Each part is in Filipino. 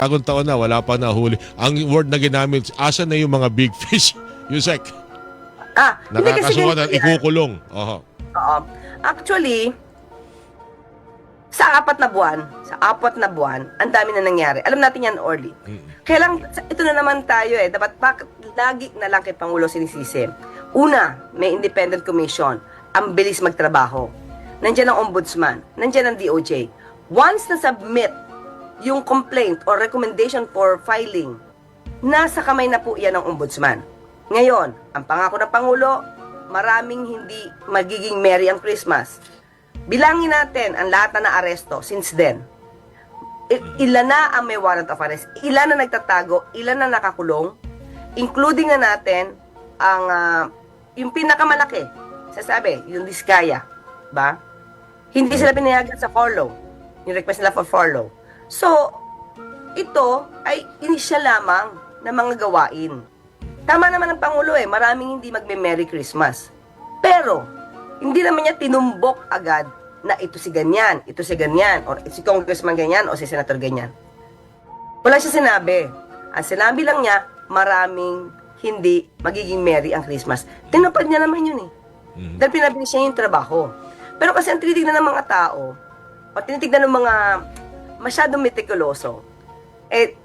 bagong taon na, wala pa nahuli. Ang word na ginamit, asa na yung mga big fish? Yusek, Hindi kasi nakakasuhan at ganito yan. ikukulong. Oho. Oo. Actually, sa 4 na buwan, ang dami na nangyari. Alam natin yan, Orly. Kaya lang, ito na naman tayo Dapat bakit lagi na lang kay Pangulo sinisisi? Una, may independent commission. Ang bilis magtrabaho. Nandiyan ang ombudsman. Nandiyan ang DOJ. Once na-submit yung complaint or recommendation for filing, nasa kamay na po yan ng ombudsman. Ngayon, ang pangako ng Pangulo, maraming hindi magiging merry ang Christmas. Bilangin natin ang lahat na naaresto since then. Ilan na ang may warrant of arrest, ilan na nagtatago, ilan na nakakulong, including na natin ang yung pinakamalaki, sasabi, yung Diskaya, ba? Hindi sila pinayagan sa follow, yung request nila for follow. So, ito ay inisyal lamang na mga gawain. Tama naman ang Pangulo maraming hindi magme-Merry Christmas. Pero, hindi naman niya tinumbok agad na ito si ganyan, or si congressman ganyan, o si senator ganyan. Wala siya sinabi. Ang sinabi lang niya, maraming hindi magiging merry ang Christmas. Tinupad niya naman yun Dahil pinabilis niya yung trabaho. Pero kasi ang tinitignan ng mga tao, o tinitignan ng mga masyadong meticuloso,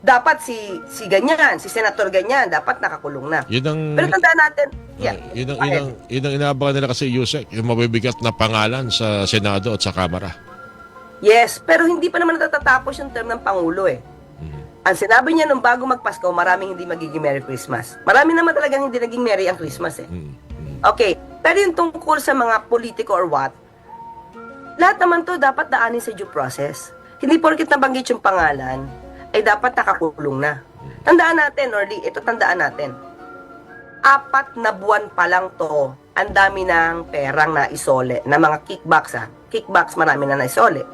dapat si ganyan, si senator ganyan, dapat nakakulong na. Pero tandaan natin, yun ang inaabangan nila kasi, Yusek, yung mabibigat na pangalan sa Senado at sa Kamara. Yes, pero hindi pa naman natatapos yung term ng Pangulo Ang sinabi niya nung bago magpasko, maraming hindi magiging Merry Christmas. Marami naman talagang hindi naging Merry ang Christmas Okay, pero yung tungkol sa mga politiko or what, lahat naman to dapat daanin sa due process. Hindi porket nabanggit yung pangalan, ay dapat nakakulong na. Tandaan natin, Orly, ito tandaan natin. 4 na buwan pa lang to, ang dami ng perang na isole, na mga kickbacks Kickbacks, marami na naisole.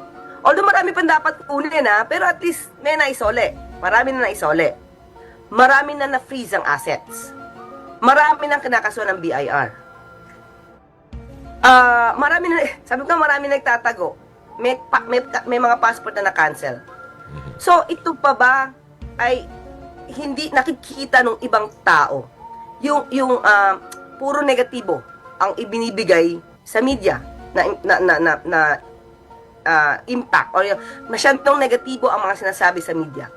Although marami pang dapat kunin pero at least may naisole. Marami na naisole. Marami na na-freeze ang assets. Marami na kinakasuhan ng BIR. Marami na, sabi ko marami nagtatago. May mga passport na na-cancel. So, ito pa ba ay hindi nakikita ng ibang tao? Yung puro negatibo ang ibinibigay sa media na impact or masyadong negatibo ang mga sinasabi sa media.